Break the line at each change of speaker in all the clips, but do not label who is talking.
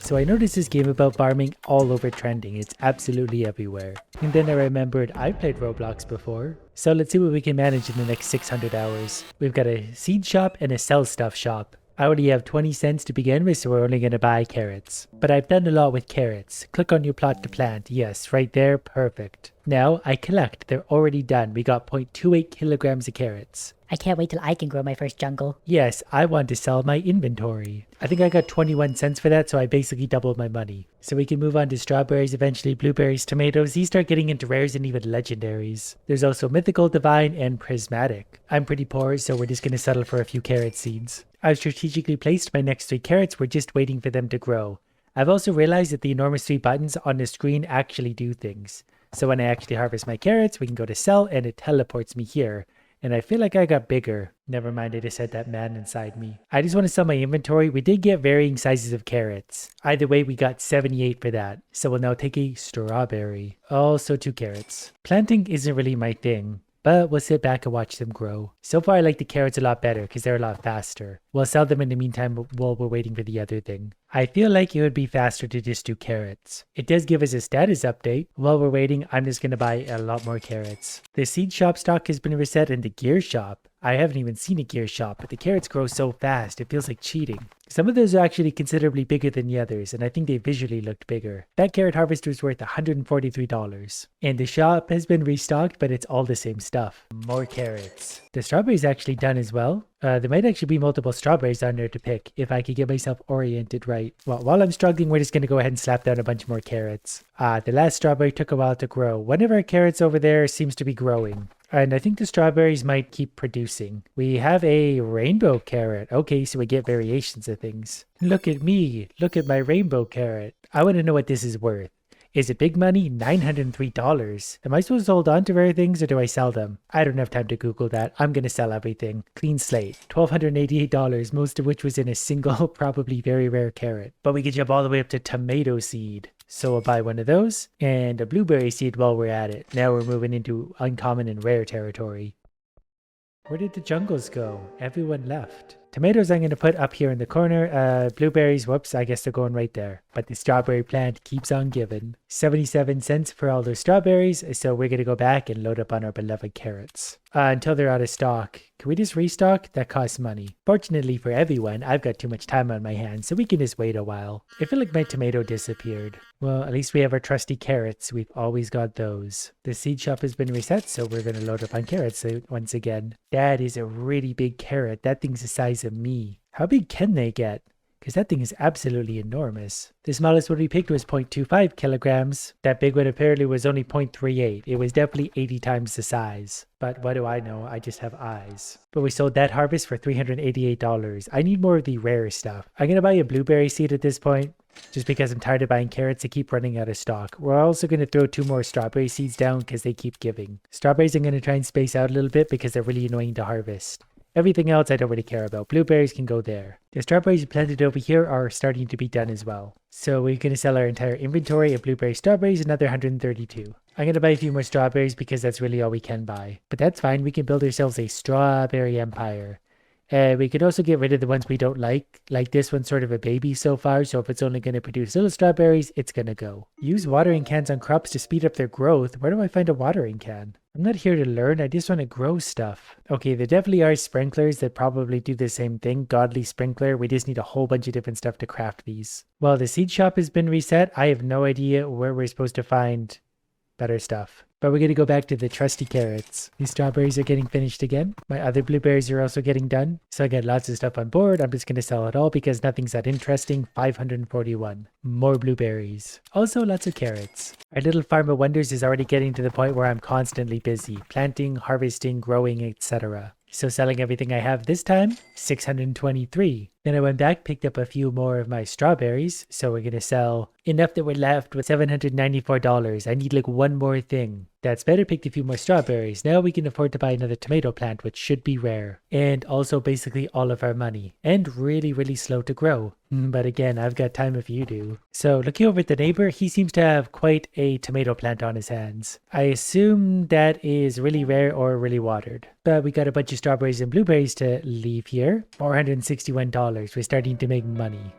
So I noticed this game about farming all over trending. It's absolutely everywhere. And then I remembered I played Roblox before. So let's see what we can manage in the next 600 hours. We've got a seed shop and a sell stuff shop. I already have 20 cents to begin with, so we're only going to buy carrots. But I've done a lot with carrots. Click on your plot to plant. Yes, right there. Perfect. Now I collect. They're already done. We got 0.28 kilograms of carrots.
I can't wait till I can grow my first jungle.
Yes, I want to sell my inventory. I think I got 21 cents for that, so I basically doubled my money. So we can move on to strawberries, eventually blueberries, tomatoes. These start getting into rares and even legendaries. There's also mythical, divine, and prismatic. I'm pretty poor, so we're just going to settle for a few carrot seeds. I've strategically placed my next 3 carrots. We're just waiting for them to grow. I've also realized that the enormous 3 buttons on the screen actually do things. So when I actually harvest my carrots, we can go to sell and it teleports me here. And I feel like I got bigger. Never mind, I just had that man inside me. I just want to sell my inventory. We did get varying sizes of carrots. Either way, we got 78 for that. So we'll now take a strawberry. Also 2 carrots. Planting isn't really my thing, but we'll sit back and watch them grow. So far, I like the carrots a lot better because they're a lot faster. We'll sell them in the meantime while we're waiting for the other thing. I feel like it would be faster to just do carrots. It does give us a status update. While we're waiting, I'm just going to buy a lot more carrots. The seed shop stock has been reset in the gear shop. I haven't even seen a gear shop, but the carrots grow so fast, it feels like cheating. Some of those are actually considerably bigger than the others, and I think they visually looked bigger. That carrot harvester is worth $143. And the shop has been restocked, but it's all the same stuff. More carrots. The strawberry's actually done as well. There might actually be multiple strawberries on there to pick if I could get myself oriented right. Well, while I'm struggling, we're just going to go ahead and slap down a bunch more carrots. The last strawberry took a while to grow. One of our carrots over there seems to be growing. And I think the strawberries might keep producing. We have a rainbow carrot. Okay, so we get variations of things. Look at me. Look at my rainbow carrot. I want to know what this is worth. Is it big money? $903. Am I supposed to hold on to rare things or do I sell them? I don't have time to Google that. I'm going to sell everything. Clean slate. $1,288, most of which was in a single, probably very rare carrot. But we can jump all the way up to tomato seed. So we'll buy one of those and a blueberry seed while we're at it. Now we're moving into uncommon and rare territory. Where did the jungles go? Everyone left. Tomatoes I'm going to put up here in the corner. Blueberries, whoops, I guess they're going right there. But the strawberry plant keeps on giving. 77 cents for all those strawberries, so we're going to go back and load up on our beloved carrots. Until they're out of stock. Can we just restock? That costs money. Fortunately for everyone, I've got too much time on my hands, so we can just wait a while. I feel like my tomato disappeared. Well, at least we have our trusty carrots. We've always got those. The seed shop has been reset, so we're going to load up on carrots once again. That is a really big carrot. That thing's the size of me. How big can they get? Because that thing is absolutely enormous. The smallest one we picked was 0.25 kilograms. That big one apparently was only 0.38. It was definitely 80 times the size. But what do I know? I just have eyes. But we sold that harvest for $388. I need more of the rare stuff. I'm going to buy a blueberry seed at this point, just because I'm tired of buying carrots. They keep running out of stock. We're also going to throw 2 more strawberry seeds down because they keep giving. Strawberries I'm going to try and space out a little bit because they're really annoying to harvest. Everything else I don't really care about. Blueberries can go there. The strawberries planted over here are starting to be done as well. So we're going to sell our entire inventory of blueberry strawberries, another 132. I'm going to buy a few more strawberries because that's really all we can buy. But that's fine. We can build ourselves a strawberry empire. We could also get rid of the ones we don't like. Like this one's sort of a baby so far, so if it's only going to produce little strawberries, it's going to go. Use watering cans on crops to speed up their growth. Where do I find a watering can? I'm not here to learn, I just want to grow stuff. Okay, there definitely are sprinklers that probably do the same thing. Godly sprinkler, we just need a whole bunch of different stuff to craft these. Well, the seed shop has been reset. I have no idea where we're supposed to find better stuff. But we're going to go back to the trusty carrots. These strawberries are getting finished again. My other blueberries are also getting done. So I got lots of stuff on board. I'm just going to sell it all because nothing's that interesting. 541. More blueberries. Also lots of carrots. Our little farm of wonders is already getting to the point where I'm constantly busy. Planting, harvesting, growing, etc. So selling everything I have this time, 623. Then I went back, picked up a few more of my strawberries. So we're going to sell enough that we're left with $794. I need like one more thing. That's better. Picked a few more strawberries. Now we can afford to buy another tomato plant, which should be rare. And also basically all of our money. And really, really slow to grow. But again, I've got time if you do. So looking over at the neighbor, he seems to have quite a tomato plant on his hands. I assume that is really rare or really watered. But we got a bunch of strawberries and blueberries to leave here. $461. We're starting to make money.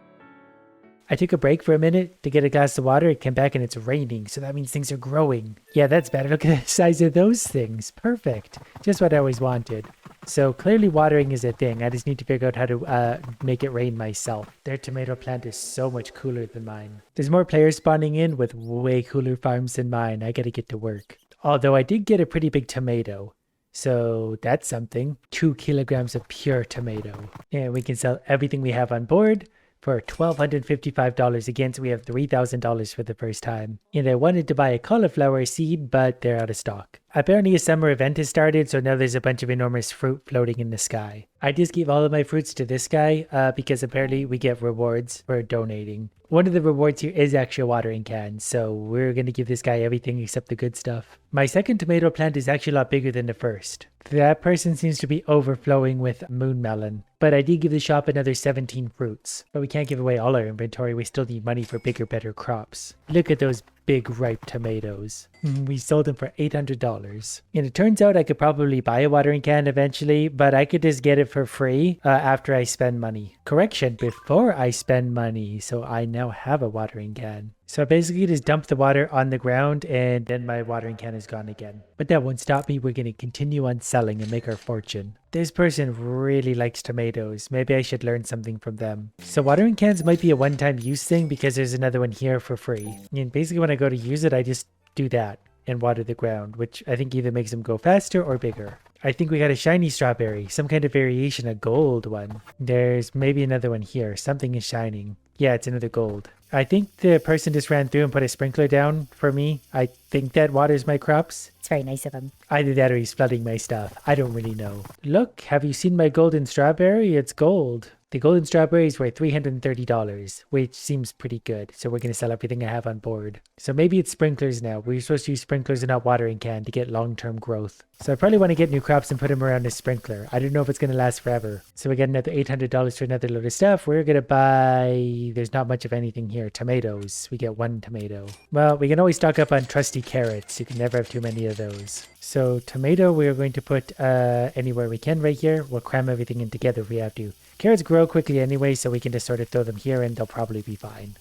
I took a break for a minute to get a glass of water. It came back and it's raining, so that means things are growing. Yeah, that's better. Look at the size of those things. Perfect. Just what I always wanted. So clearly watering is a thing. I just need to figure out how to make it rain myself. Their tomato plant is so much cooler than mine. There's more players spawning in with way cooler farms than mine. I gotta get to work. Although I did get a pretty big tomato. So that's something. 2 kilograms of pure tomato. And we can sell everything we have on board for $1,255 again, so we have $3,000 for the first time. And I wanted to buy a cauliflower seed, but they're out of stock. Apparently a summer event has started, so now there's a bunch of enormous fruit floating in the sky. I just gave all of my fruits to this guy because apparently we get rewards for donating. One of the rewards here is actually a watering can, so we're going to give this guy everything except the good stuff. My second tomato plant is actually a lot bigger than the first. That person seems to be overflowing with moon melon. But I did give the shop another 17 fruits. But we can't give away all our inventory. We still need money for bigger, better crops. Look at those big ripe tomatoes. We sold them for $800. And it turns out I could probably buy a watering can eventually, but I could just get it for free after I spend money. Correction, before I spend money. So I now have a watering can. So I basically just dump the water on the ground and then my watering can is gone again. But that won't stop me. We're going to continue on selling and make our fortune. This person really likes tomatoes. Maybe I should learn something from them. So watering cans might be a one-time use thing because there's another one here for free. And basically when I go to use it, I just do that and water the ground, which I think either makes them go faster or bigger. I think we got a shiny strawberry, some kind of variation, a gold one. There's maybe another one here. Something is shining. Yeah, it's another gold. I think the person just ran through and put a sprinkler down for me. I think that waters my crops.
It's very nice of him.
Either that or he's flooding my stuff. I don't really know. Look, have you seen my golden strawberry? It's gold. The golden strawberries were $330, which seems pretty good. So we're going to sell everything I have on board. So maybe it's sprinklers now. We're supposed to use sprinklers and not watering can to get long-term growth. So I probably want to get new crops and put them around a sprinkler. I don't know if it's going to last forever. So we get another $800 for another load of stuff. We're going to buy... There's not much of anything here. Tomatoes. We get 1 tomato. Well, we can always stock up on trusty carrots. You can never have too many of those. So tomato we're going to put anywhere we can right here. We'll cram everything in together if we have to. Carrots grow quickly anyway, so we can just sort of throw them here and they'll probably be fine.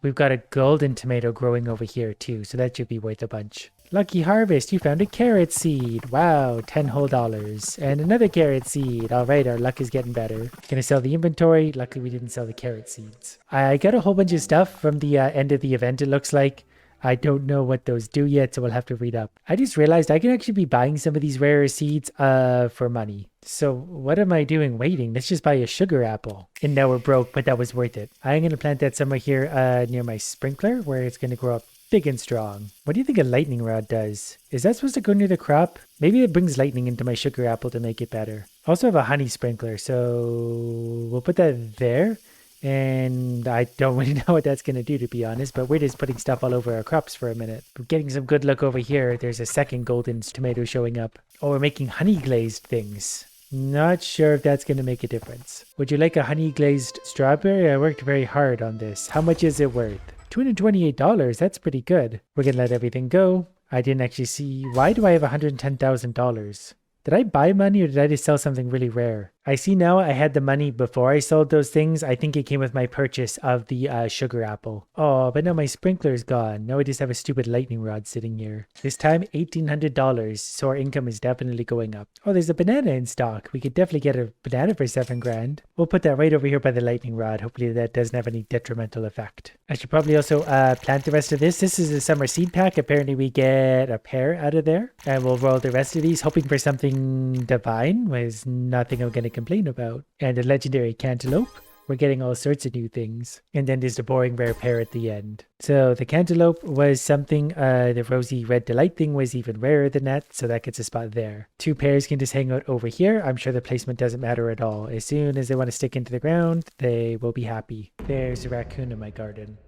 We've got a golden tomato growing over here too, so that should be worth a bunch. Lucky harvest, you found a carrot seed. Wow, $10 whole. And another carrot seed. All right, our luck is getting better. Gonna sell the inventory. Luckily we didn't sell the carrot seeds. I got a whole bunch of stuff from the end of the event, it looks like. I don't know what those do yet, so we'll have to read up. I just realized I can actually be buying some of these rarer seeds for money. So what am I doing waiting? Let's just buy a sugar apple. And now we're broke, but that was worth it. I'm going to plant that somewhere here near my sprinkler where it's going to grow up big and strong. What do you think a lightning rod does? Is that supposed to go near the crop? Maybe it brings lightning into my sugar apple to make it better. I also have a honey sprinkler, so we'll put that there. And I don't really know what that's going to do, to be honest, but we're just putting stuff all over our crops for a minute. We're getting some good luck over here. There's a second golden tomato showing up. Oh, we're making honey glazed things. Not sure if that's going to make a difference. Would you like a honey glazed strawberry? I worked very hard on this. How much is it worth? $228. That's pretty good. We're going to let everything go. I didn't actually see. Why do I have $110,000? Did I buy money or did I just sell something really rare? I see now I had the money before I sold those things. I think it came with my purchase of the sugar apple. Oh, but now my sprinkler's gone. Now I just have a stupid lightning rod sitting here. This time, $1,800. So our income is definitely going up. Oh, there's a banana in stock. We could definitely get a banana for $7,000. We'll put that right over here by the lightning rod. Hopefully that doesn't have any detrimental effect. I should probably also plant the rest of this. This is a summer seed pack. Apparently we get a pair out of there. And we'll roll the rest of these, hoping for something divine. There's nothing I'm going to complain about. And a legendary cantaloupe. We're getting all sorts of new things. And then there's the boring rare pear at the end. So the cantaloupe was something, the rosy red delight thing was even rarer than that, so that gets a spot there. 2 pears can just hang out over here. I'm sure the placement doesn't matter at all. As soon as they want to stick into the ground, they will be happy. There's a raccoon in my garden.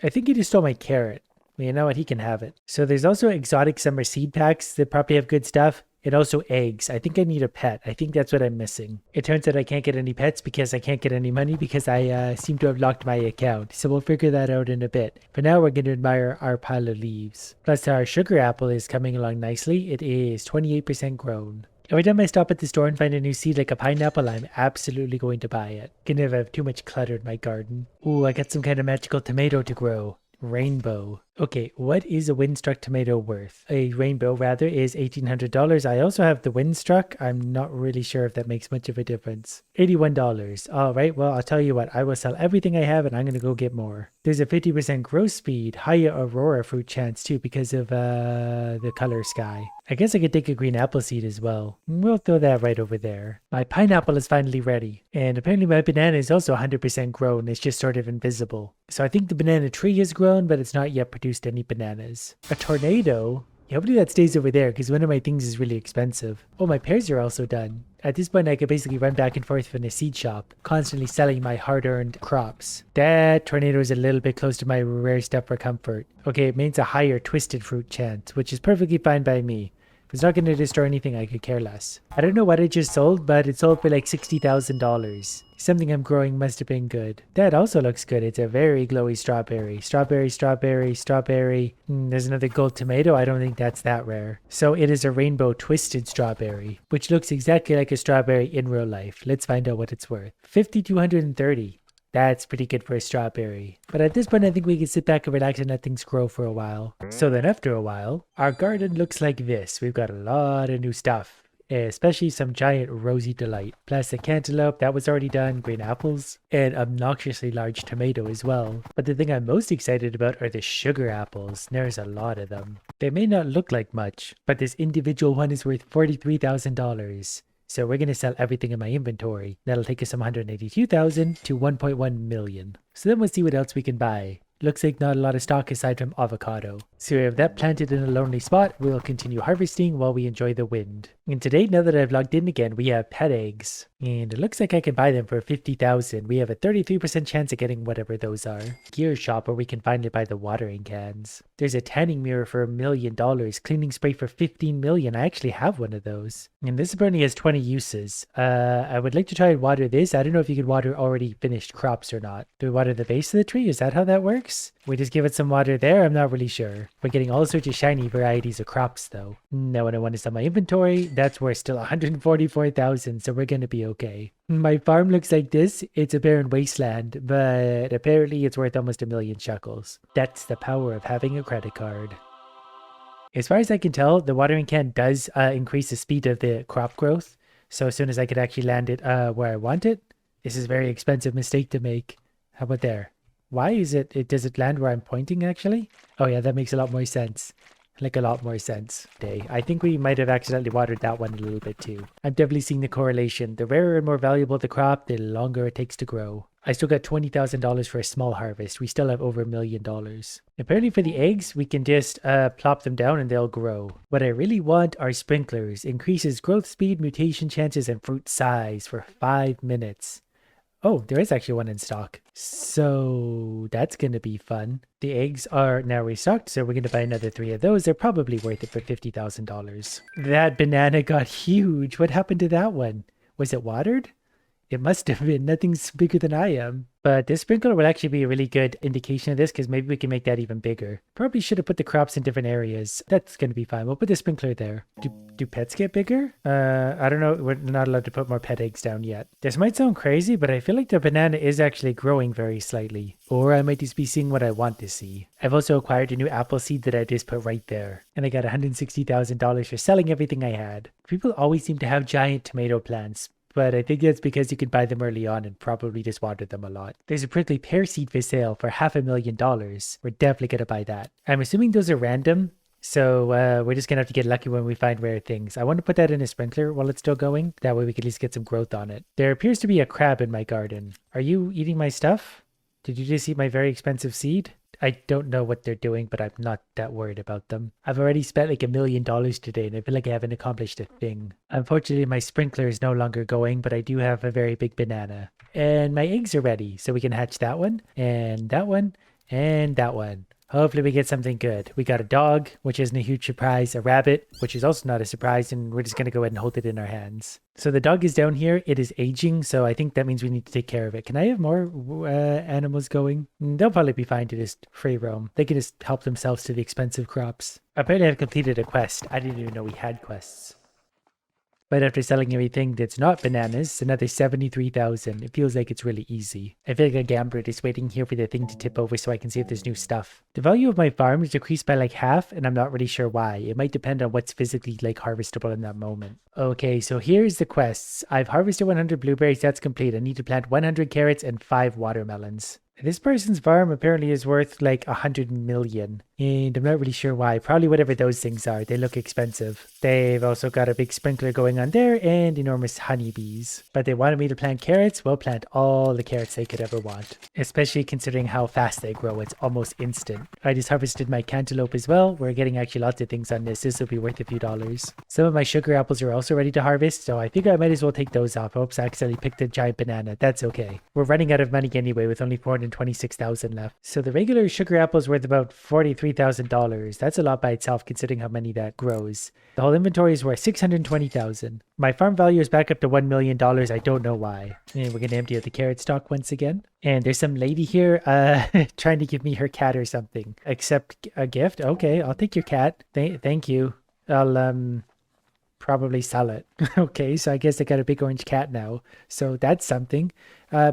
I think he just stole my carrot. Well, you know what? He can have it. So there's also exotic summer seed packs that probably have good stuff. And also eggs. I think I need a pet. I think that's what I'm missing. It turns out I can't get any pets because I can't get any money because I seem to have locked my account. So we'll figure that out in a bit. For now, we're going to admire our pile of leaves. Plus, our sugar apple is coming along nicely. It is 28% grown. Every time I stop at the store and find a new seed like a pineapple, I'm absolutely going to buy it. Can never have too much clutter in my garden. Ooh, I got some kind of magical tomato to grow. Rainbow. Okay, what is a windstruck tomato worth? A rainbow, rather, is $1,800. I also have the windstruck. I'm not really sure if that makes much of a difference. $81. All right, well, I'll tell you what. I will sell everything I have and I'm going to go get more. There's a 50% growth speed, higher aurora fruit chance too because of the color sky. I guess I could take a green apple seed as well. We'll throw that right over there. My pineapple is finally ready. And apparently my banana is also 100% grown. It's just sort of invisible. So I think the banana tree is grown, but it's not yet produced any bananas. A tornado? Yeah, hopefully that stays over there because one of my things is really expensive. Oh, my pears are also done. At this point, I could basically run back and forth from the seed shop, constantly selling my hard-earned crops. That tornado is a little bit close to my rare stuff for comfort. Okay, it means a higher twisted fruit chance, which is perfectly fine by me. If it's not going to destroy anything, I could care less. I don't know what I just sold, but it sold for like $60,000. Something I'm growing must have been good. That also looks good. It's a very glowy strawberry. Strawberry, strawberry, strawberry. There's another gold tomato. I don't think that's that rare. So it is a rainbow twisted strawberry, which looks exactly like a strawberry in real life. Let's find out what it's worth. $5,230. That's pretty good for a strawberry. But at this point, I think we can sit back and relax and let things grow for a while. So then after a while, our garden looks like this. We've got a lot of new stuff, especially some giant rosy delight. Plastic cantaloupe, that was already done. Green apples, and obnoxiously large tomato as well. But the thing I'm most excited about are the sugar apples. There's a lot of them. They may not look like much, but this individual one is worth $43,000. So we're going to sell everything in my inventory. That'll take us from 182,000 to 1.1 million. So then we'll see what else we can buy. Looks like not a lot of stock aside from avocado. So we have that planted in a lonely spot. We'll continue harvesting while we enjoy the wind. And today, now that I've logged in again, we have pet eggs. And it looks like I can buy them for 50,000. We have a 33% chance of getting whatever those are. Gear shop where we can finally buy the watering cans. There's a tanning mirror for $1 million. Cleaning spray for 15 million. I actually have one of those. And this apparently has 20 uses. I would like to try and water this. I don't know if you could water already finished crops or not. Do we water the base of the tree? Is that how that works? We just give it some water there? I'm not really sure. We're getting all sorts of shiny varieties of crops though. Now when I want to sell my inventory, that's worth still 144,000, so we're gonna be okay. My farm looks like this. It's a barren wasteland, but apparently it's worth almost 1 million shekels. That's the power of having a credit card. As far as I can tell, the watering can does increase the speed of the crop growth. So as soon as I could actually land it where I want it, this is a very expensive mistake to make. How about there? Why is it, does it land where I'm pointing actually? Oh yeah, that makes a lot more sense. Like a lot more sense. I think we might have accidentally watered that one a little bit too. I'm definitely seeing the correlation. The rarer and more valuable the crop, the longer it takes to grow. I still got $20,000 for a small harvest. We still have over $1 million. Apparently for the eggs, we can just plop them down and they'll grow. What I really want are sprinklers. Increases growth speed, mutation chances, and fruit size for 5 minutes. Oh, there is actually one in stock. So that's going to be fun. The eggs are now restocked, so we're going to buy another 3 of those. They're probably worth it for $50,000. That banana got huge. What happened to that one? Was it watered? It must have been. Nothing's bigger than I am. But this sprinkler will actually be a really good indication of this because maybe we can make that even bigger. Probably should have put the crops in different areas. That's going to be fine. We'll put the sprinkler there. Do pets get bigger? I don't know. We're not allowed to put more pet eggs down yet. This might sound crazy, but I feel like the banana is actually growing very slightly. Or I might just be seeing what I want to see. I've also acquired a new apple seed that I just put right there. And I got $160,000 for selling everything I had. People always seem to have giant tomato plants. But I think that's because you could buy them early on and probably just water them a lot. There's a prickly pear seed for sale for $500,000. We're definitely going to buy that. I'm assuming those are random. So we're just going to have to get lucky when we find rare things. I want to put that in a sprinkler while it's still going. That way we can at least get some growth on it. There appears to be a crab in my garden. Are you eating my stuff? Did you just eat my very expensive seed? I don't know what they're doing, but I'm not that worried about them. I've already spent like $1 million today, and I feel like I haven't accomplished a thing. Unfortunately, my sprinkler is no longer going, but I do have a very big banana. And my eggs are ready, so we can hatch that one, and that one, and that one. Hopefully we get something good. We got a dog, which isn't a huge surprise, a rabbit, which is also not a surprise, and we're just going to go ahead and hold it in our hands. So the dog is down here. It is aging, so I think that means we need to take care of it. Can I have more animals going? They'll probably be fine to just free roam. They can just help themselves to the expensive crops. Apparently I've completed a quest. I didn't even know we had quests. But after selling everything that's not bananas, another 73,000. It feels like it's really easy. I feel like a gambler just waiting here for the thing to tip over so I can see if there's new stuff. The value of my farm is decreased by like half, and I'm not really sure why. It might depend on what's physically like harvestable in that moment. Okay, so here's the quests. I've harvested 100 blueberries. That's complete. I need to plant 100 carrots and 5 watermelons. This person's farm apparently is worth like 100 million, and I'm not really sure why. Probably whatever those things are. They look expensive. They've also got a big sprinkler going on there and enormous honeybees. But they wanted me to plant carrots. We'll plant all the carrots they could ever want, especially considering how fast they grow. It's almost instant. I just harvested my cantaloupe as well. We're getting actually lots of things on this. This will be worth a few dollars. Some of my sugar apples are also ready to harvest, so I think I might as well take those off. Oops, I accidentally picked a giant banana. That's okay. We're running out of money anyway with only 426,000 left. So the regular sugar apple's worth about $43,000. That's a lot by itself considering how many that grows. The whole inventory is worth 620,000. My farm value is back up to $1 million. I don't know why. And we're gonna empty out the carrot stock once again. And there's some lady here trying to give me her cat or something. Accept a gift? Okay, I'll take your cat. Thank you. I'll probably sell it. Okay, so I guess I got a big orange cat now. So that's something.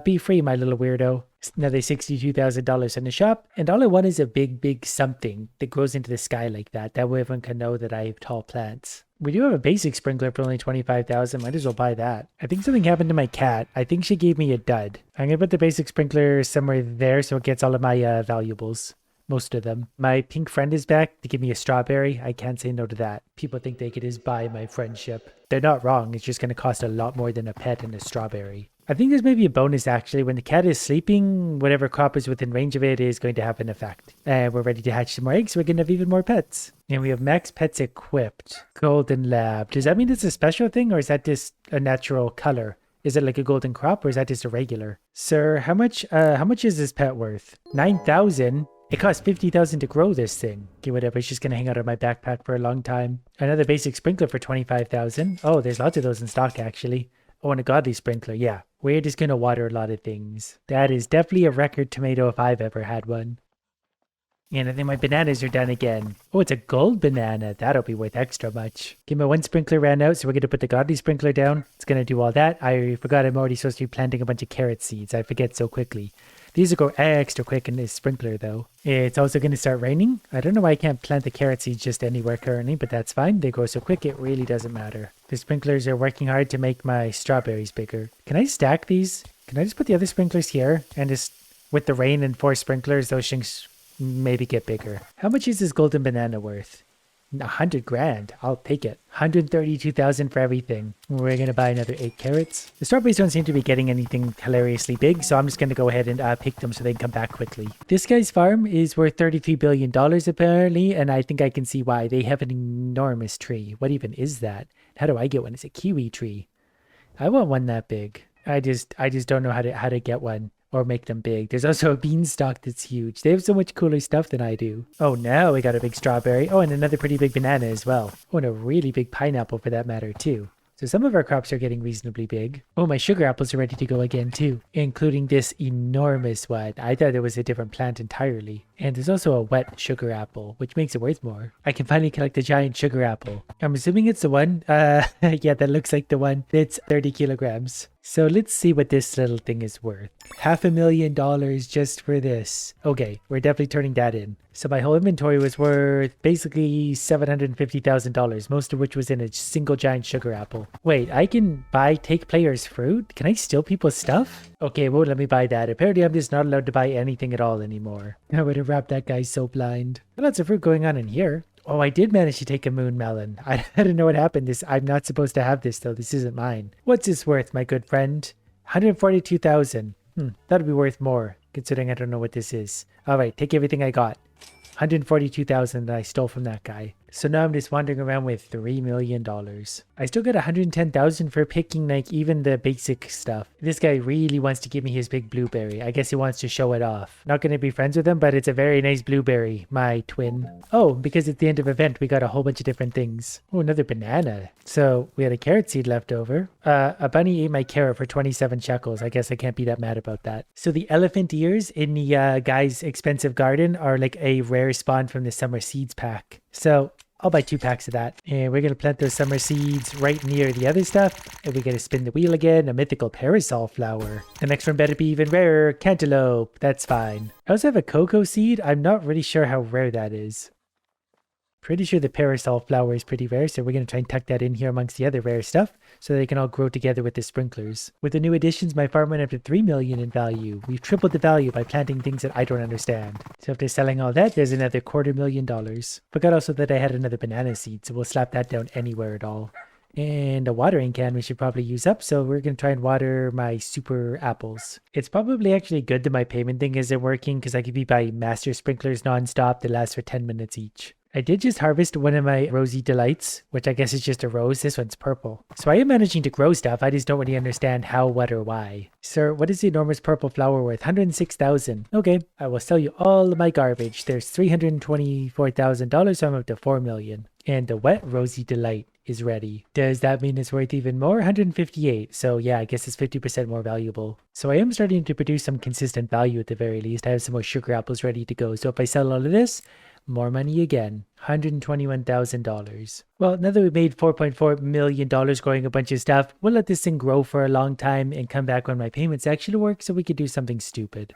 Be free, my little weirdo. Another $62,000 in the shop. And all I want is a big something that grows into the sky like that. That way everyone can know that I have tall plants. We do have a basic sprinkler for only 25,000. Might as well buy that. I think something happened to my cat. I think she gave me a dud. I'm gonna put the basic sprinkler somewhere there so it gets all of my valuables. Most of them. My pink friend is back to give me a strawberry. I can't say no to that. People think they could just buy my friendship. They're not wrong. It's just going to cost a lot more than a pet and a strawberry. I think there's maybe a bonus actually. When the cat is sleeping, whatever crop is within range of it is going to have an effect. And we're ready to hatch some more eggs so we can have even more pets. And we have max pets equipped. Golden lab. Does that mean it's a special thing or is that just a natural color? Is it like a golden crop or is that just a regular? Sir, how much is this pet worth? 9,000? It costs 50,000 to grow this thing. Okay, whatever. It's just going to hang out in my backpack for a long time. Another basic sprinkler for 25,000. Oh, there's lots of those in stock, actually. Oh, and a godly sprinkler. Yeah, we're just going to water a lot of things. That is definitely a record tomato if I've ever had one. And I think my bananas are done again. Oh, it's a gold banana. That'll be worth extra much. Okay, my one sprinkler ran out, so we're going to put the godly sprinkler down. It's going to do all that. I forgot I'm already supposed to be planting a bunch of carrot seeds. I forget so quickly. These will go extra quick in this sprinkler though. It's also going to start raining. I don't know why I can't plant the carrot seeds just anywhere currently, but that's fine. They grow so quick it really doesn't matter. The sprinklers are working hard to make my strawberries bigger. Can I stack these? Can I just put the other sprinklers here and just with the rain and 4 sprinklers those things maybe get bigger? How much is this golden banana worth? 100 grand. I'll take it. 132,000 for everything. We're going to buy another 8 carrots. The strawberries don't seem to be getting anything hilariously big, so I'm just going to go ahead and pick them so they can come back quickly. This guy's farm is worth $33 billion apparently, and I think I can see why. They have an enormous tree. What even is that? How do I get one? It's a kiwi tree. I want one that big. I just don't know how to get one. Or make them big. There's also a beanstalk that's huge. They have so much cooler stuff than I do. Oh, now we got a big strawberry. Oh, and another pretty big banana as well. Oh, and a really big pineapple for that matter too. So some of our crops are getting reasonably big. Oh, my sugar apples are ready to go again too, including this enormous one. I thought it was a different plant entirely. And there's also a wet sugar apple, which makes it worth more. I can finally collect a giant sugar apple. I'm assuming it's the one. Yeah, that looks like the one. It's 30 kilograms. So let's see what this little thing is worth. $500,000 just for this. Okay, we're definitely turning that in. So my whole inventory was worth basically $750,000, most of which was in a single giant sugar apple. Wait, I can take players' fruit? Can I steal people's stuff? Okay, well, let me buy that. Apparently I'm just not allowed to buy anything at all anymore. I would have wrapped that guy so blind. Lots of fruit going on in here. Oh, I did manage to take a moon melon. I don't know what happened. I'm not supposed to have this though. This isn't mine. What's this worth, my good friend? 142,000. That'll be worth more, considering I don't know what this is. All right, take everything I got. 142,000 that I stole from that guy. So now I'm just wandering around with $3 million. I still got 110,000 for picking like even the basic stuff. This guy really wants to give me his big blueberry. I guess he wants to show it off. Not going to be friends with him, but it's a very nice blueberry, my twin. Oh, because at the end of event, we got a whole bunch of different things. Oh, another banana. So we had a carrot seed left over. A bunny ate my carrot for 27 shekels. I guess I can't be that mad about that. So the elephant ears in the guy's expensive garden are like a rare spawn from the summer seeds pack. So I'll buy 2 packs of that. And we're going to plant those summer seeds right near the other stuff. And we're going to spin the wheel again. A mythical parasol flower. The next one better be even rarer. Cantaloupe. That's fine. I also have a cocoa seed. I'm not really sure how rare that is. Pretty sure the parasol flower is pretty rare, so we're going to try and tuck that in here amongst the other rare stuff so they can all grow together with the sprinklers. With the new additions, my farm went up to 3 million in value. We've tripled the value by planting things that I don't understand. So after selling all that, there's another $250,000. Forgot also that I had another banana seed, so we'll slap that down anywhere at all. And a watering can we should probably use up, so we're going to try and water my super apples. It's probably actually good that my payment thing isn't working because I could be buying master sprinklers non-stop that last for 10 minutes each. I did just harvest one of my Rosy Delights, which I guess is just a rose. This one's purple. So I am managing to grow stuff. I just don't really understand how, what, or why. Sir, what is the enormous purple flower worth? 106,000. Okay, I will sell you all of my garbage. There's $324,000, so I'm up to 4 million. And the wet Rosy Delight is ready. Does that mean it's worth even more? 158. So yeah, I guess it's 50% more valuable. So I am starting to produce some consistent value at the very least. I have some more sugar apples ready to go. So if I sell all of this, more money again, $121,000. Well, now that we made $4.4 million growing a bunch of stuff, we'll let this thing grow for a long time and come back when my payments actually work so we could do something stupid.